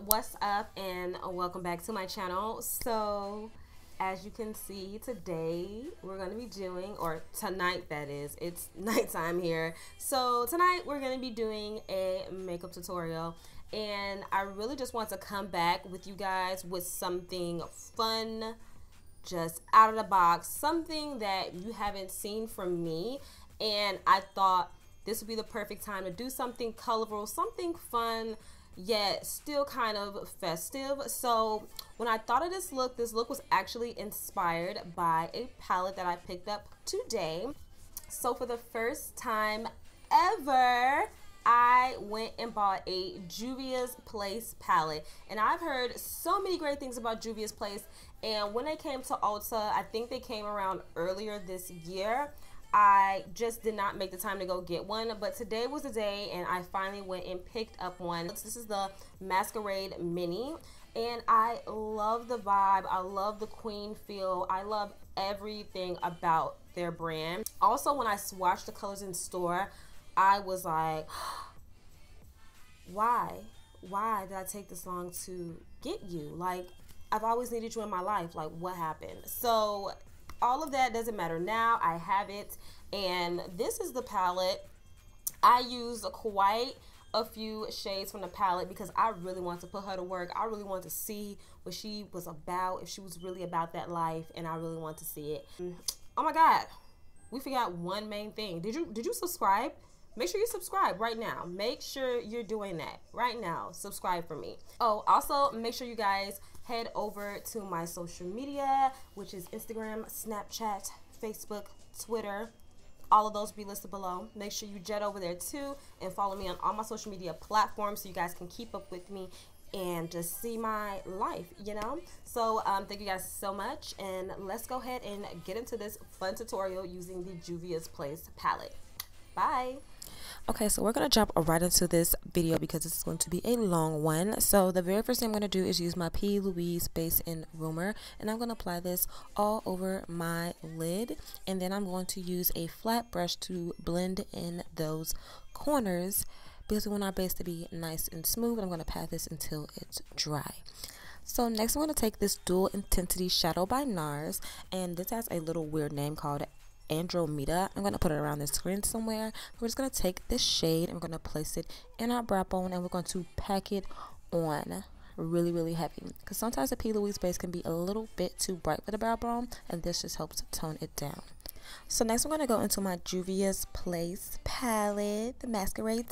what's up, and welcome back to my channel. So as you can see, today we're going to be doing, or tonight that is, it's nighttime here, so tonight we're going to be doing a makeup tutorial, and I really just want to come back with you guys with something fun, just out of the box, something that you haven't seen from me. And I thought this would be the perfect time to do something colorful, something fun, yet still kind of festive. So when I thought of this look was actually inspired by a palette that I picked up today. So for the first time ever, I went and bought a Juvia's Place palette, and I've heard so many great things about Juvia's Place. And when they came to Ulta, I think they came around earlier this year, I just did not make the time to go get one, but today was the day and I finally went and picked up one. This is the Masquerade Mini, and I love the vibe. I love the queen feel. I love everything about their brand. Also, when I swatched the colors in store, I was like, why did I take this long to get you? Like, I've always needed you in my life. Like, what happened? So all of that doesn't matter now. I have it, and this is the palette. I used quite a few shades from the palette because I really want to put her to work. I really want to see what she was about, if she was really about that life, and I really want to see it. Oh my God, we forgot one main thing. Did you subscribe? Make sure you subscribe right now. Make sure you're doing that right now. Subscribe for me. Oh, also make sure you guys head over to my social media, which is Instagram, Snapchat, Facebook, Twitter. All of those be listed below. Make sure you jet over there too and follow me on all my social media platforms so you guys can keep up with me and just see my life, you know? So thank you guys so much, and let's go ahead and get into this fun tutorial using the Juvia's Place palette. Bye. Okay, so we're going to jump right into this video because this is going to be a long one. So the very first thing I'm going to do is use my P. Louise Base in Rumor, and I'm going to apply this all over my lid, and then I'm going to use a flat brush to blend in those corners because we want our base to be nice and smooth. I'm going to pat this until it's dry. So next I'm going to take this Dual Intensity Shadow by NARS, and this has a little weird name called Andromeda. I'm going to put it around the screen somewhere. We're just going to take this shade and we're going to place it in our brow bone, and we're going to pack it on really heavy because sometimes the P. Louise base can be a little bit too bright for the brow bone, and this just helps tone it down. So next I'm going to go into my Juvia's Place palette, the Masquerade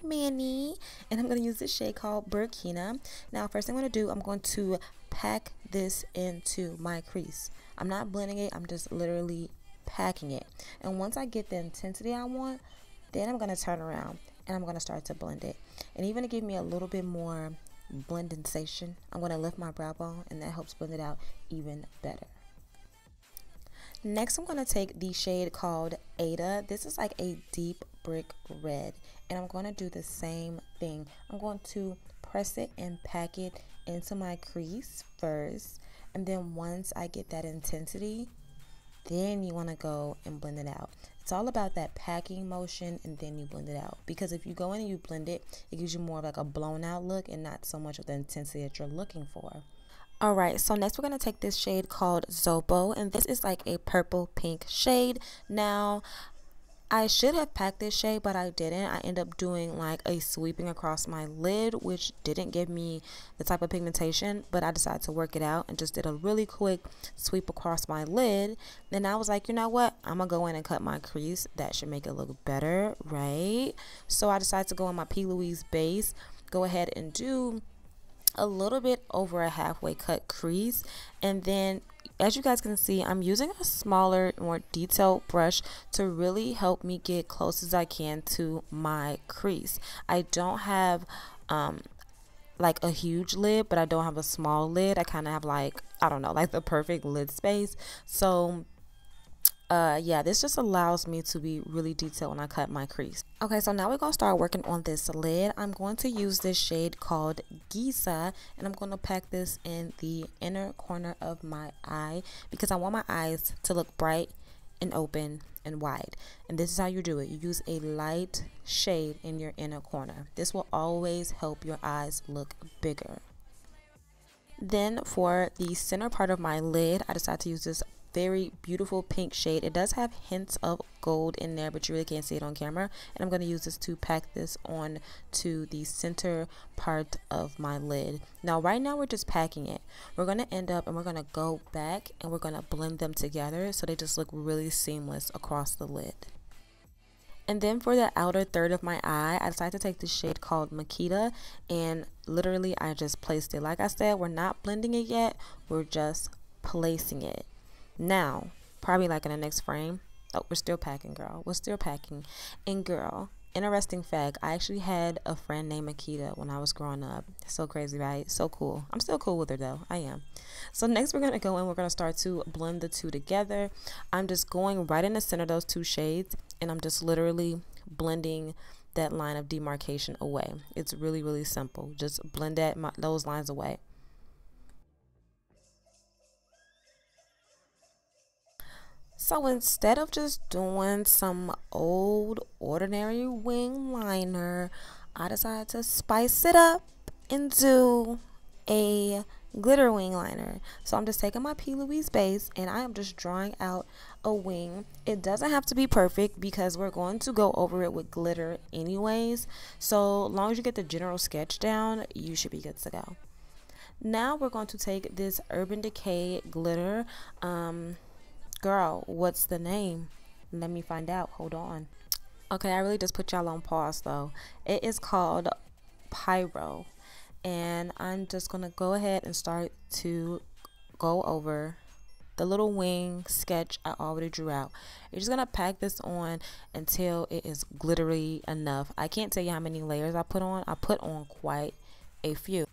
Mini, and I'm going to use this shade called Burkina. Now first thing I'm going to do, I'm going to pack this into my crease. I'm not blending it, I'm just literally packing it, and once I get the intensity I want, then I'm going to turn around and I'm going to start to blend it. And even to give me a little bit more blending sensation, I'm going to lift my brow bone, and that helps blend it out even better. Next I'm going to take the shade called Ada. This is like a deep brick red, and I'm going to do the same thing. I'm going to press it and pack it into my crease first, and then once I get that intensity, then you want to go and blend it out. It's all about that packing motion, and then you blend it out, because if you go in and you blend it, it gives you more of like a blown out look and not so much of the intensity that you're looking for. Alright, so next we're going to take this shade called Zobo, and this is like a purple pink shade. Now I should have packed this shade, but I didn't. I ended up doing like a sweeping across my lid, which didn't give me the type of pigmentation, but I decided to work it out and just did a really quick sweep across my lid. Then I was like, you know what? I'm going to go in and cut my crease. That should make it look better, right? So I decided to go in my P. Louise base, go ahead and do a little bit over a halfway cut crease, and then as you guys can see, I'm using a smaller, more detailed brush to really help me get close as I can to my crease. I don't have like a huge lid, but I don't have a small lid. I kind of have like, I don't know, like the perfect lid space. So yeah, this just allows me to be really detailed when I cut my crease. Okay, so now we're going to start working on this lid. I'm going to use this shade called Giza, and I'm going to pack this in the inner corner of my eye because I want my eyes to look bright and open and wide. And this is how you do it. You use a light shade in your inner corner. This will always help your eyes look bigger. Then for the center part of my lid, I decided to use this very beautiful pink shade. It does have hints of gold in there, but you really can't see it on camera. And I'm going to use this to pack this on to the center part of my lid. Now right now we're just packing it. We're going to end up and we're going to go back and we're going to blend them together so they just look really seamless across the lid. And then for the outer third of my eye, I decided to take this shade called Makeda, and literally I just placed it. Like I said, we're not blending it yet, we're just placing it. Now, probably like in the next frame. Oh, we're still packing, girl. We're still packing. And girl, interesting fact, I actually had a friend named Makeda when I was growing up. So crazy, right? So cool. I'm still cool with her though. I am. So next we're going to go in. We're going to start to blend the two together. I'm just going right in the center of those two shades, and I'm just literally blending that line of demarcation away. It's really, really simple. Just blend those lines away. So instead of just doing some old ordinary wing liner, I decided to spice it up and do a glitter wing liner. So I'm just taking my P. Louise base and I am just drawing out a wing. It doesn't have to be perfect because we're going to go over it with glitter anyways. So long as you get the general sketch down, you should be good to go. Now we're going to take this Urban Decay glitter. Girl, what's the name? Let me find out. Hold on. Okay, I really just put y'all on pause though. It is called Pyro. And I'm just going to go ahead and start to go over the little wing sketch I already drew out. You're just going to pack this on until it is glittery enough. I can't tell you how many layers I put on. I put on quite a few.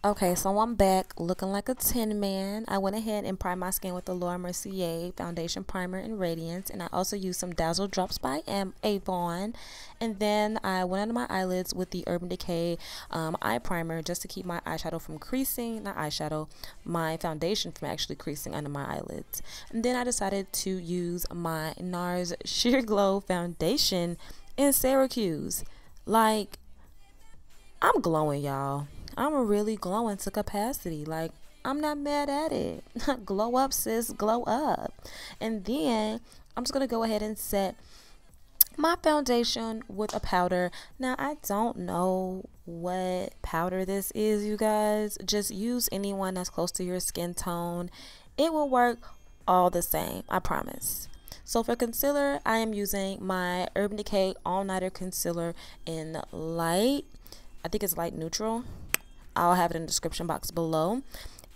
Okay, so I'm back looking like a tin man. I went ahead and primed my skin with the Mercier foundation primer in Radiance, and I also used some Dazzledrops by Avon. And then I went under my eyelids with the Urban Decay eye primer just to keep my eyeshadow from creasing, my foundation from actually creasing under my eyelids. And then I decided to use my NARS Sheer Glow foundation in Syracuse. Like, I'm glowing, y'all. I'm really glowing to capacity. Like, I'm not mad at it. Glow up, sis, glow up. And then I'm just going to go ahead and set my foundation with a powder. Now, I don't know what powder this is, you guys. Just use anyone that's close to your skin tone. It will work all the same, I promise. So for concealer, I am using my Urban Decay All Nighter Concealer in light. I think it's light neutral. I'll have it in the description box below.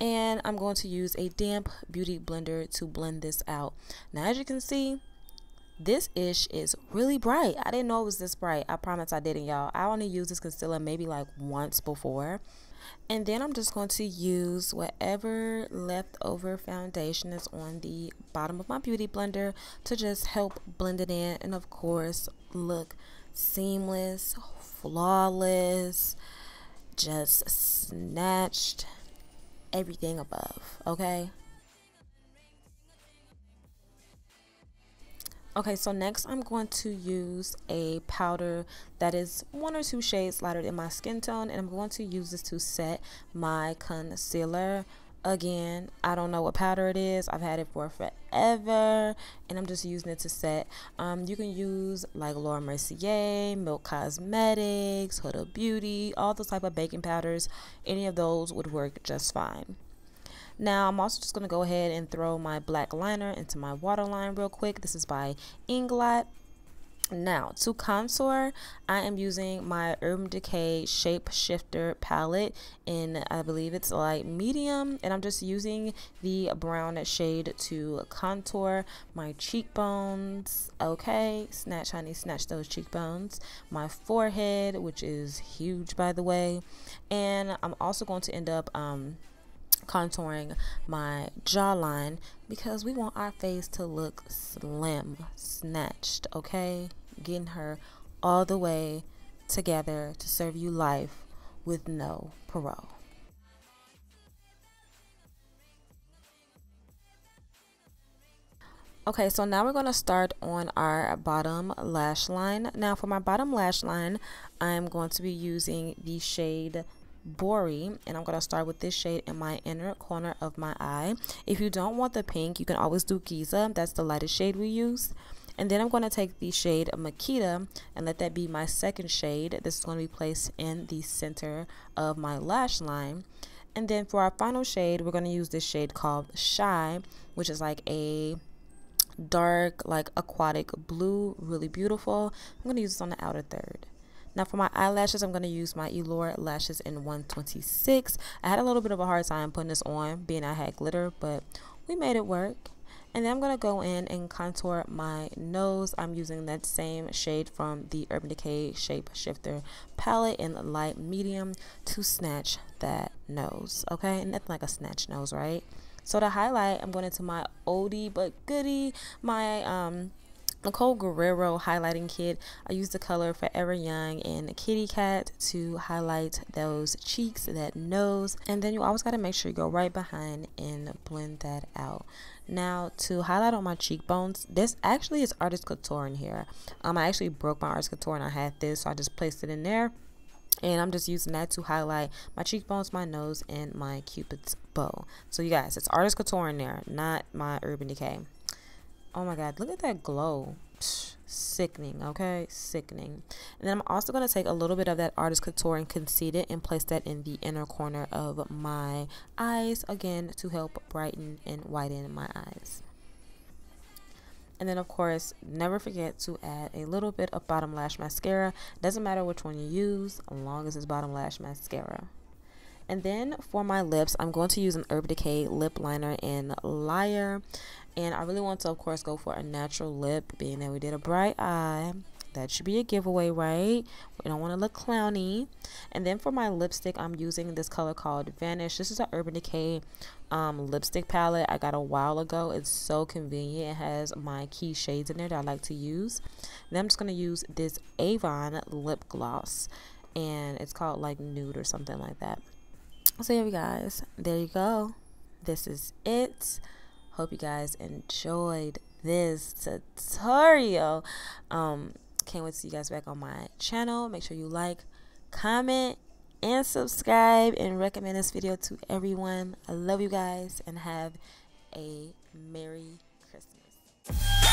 And I'm going to use a damp beauty blender to blend this out. Now, as you can see, this ish is really bright. I didn't know it was this bright. I promise I didn't, y'all. I only used this concealer maybe like once before. And then I'm just going to use whatever leftover foundation is on the bottom of my beauty blender to just help blend it in. And of course, look seamless, flawless, just snatched, everything above. Okay, so next I'm going to use a powder that is 1 or 2 shades lighter than my skin tone, and I'm going to use this to set my concealer. Again, I don't know what powder it is. I've had it for forever, and I'm just using it to set. You can use like Laura Mercier, Milk Cosmetics, Huda Beauty, all those type of baking powders. Any of those would work just fine. Now, I'm also just going to go ahead and throw my black liner into my waterline real quick. This is by Inglot. Now, to contour, I am using my Urban Decay Shapeshifter palette in, I believe it's light medium, and I'm just using the brown shade to contour my cheekbones. Okay, snatch, honey, snatch those cheekbones. My forehead, which is huge, by the way, and I'm also going to end up contouring my jawline because we want our face to look slim, snatched. Okay, getting her all the way together to serve you life with no parole. Okay, so now we're going to start on our bottom lash line. Now for my bottom lash line, I'm going to be using the shade Bori, and I'm going to start with this shade in my inner corner of my eye. If you don't want the pink, you can always do Giza. That's the lightest shade we use. And then I'm going to take the shade Makeda and let that be my second shade. This is going to be placed in the center of my lash line. And then for our final shade, we're going to use this shade called Shy, which is like a dark, like aquatic blue, really beautiful. I'm going to use this on the outer third. Now for my eyelashes, I'm going to use my Eylure lashes in 126. I had a little bit of a hard time putting this on, being I had glitter, but we made it work. And then I'm going to go in and contour my nose. I'm using that same shade from the Urban Decay Shapeshifter palette in light medium to snatch that nose. Okay, and nothing like a snatch nose, right? So to highlight, I'm going into my oldie but goodie, my Nicole Guerriero highlighting kit. I use the color Forever Young and Kitty Cat to highlight those cheeks, that nose, and then you always got to make sure you go right behind and blend that out. Now to highlight on my cheekbones, this actually is Artist Couture in here. I actually broke my Artist Couture and I had this, so I just placed it in there. And I'm just using that to highlight my cheekbones, my nose, and my Cupid's bow. So you guys, it's Artist Couture in there, not my Urban Decay. Oh my god, look at that glow. Psh, sickening, okay? Sickening. And then I'm also going to take a little bit of that Artist Couture and Conceited and place that in the inner corner of my eyes, again, to help brighten and whiten my eyes. And then, of course, never forget to add a little bit of bottom lash mascara. Doesn't matter which one you use, as long as it's bottom lash mascara. And then for my lips, I'm going to use an Urban Decay lip liner in Liar. And I really want to, of course, go for a natural lip, being that we did a bright eye. That should be a giveaway, right? We don't want to look clowny. And then for my lipstick, I'm using this color called Vanish. This is an Urban Decay lipstick palette I got a while ago. It's so convenient. It has my key shades in there that I like to use. And I'm just going to use this Avon lip gloss. And it's called like Nude or something like that. So yeah, you guys, there you go. This is it. Hope you guys enjoyed this tutorial. Can't wait to see you guys back on my channel. Make sure you like, comment, and subscribe, and recommend this video to everyone. I love you guys, and have a Merry Christmas.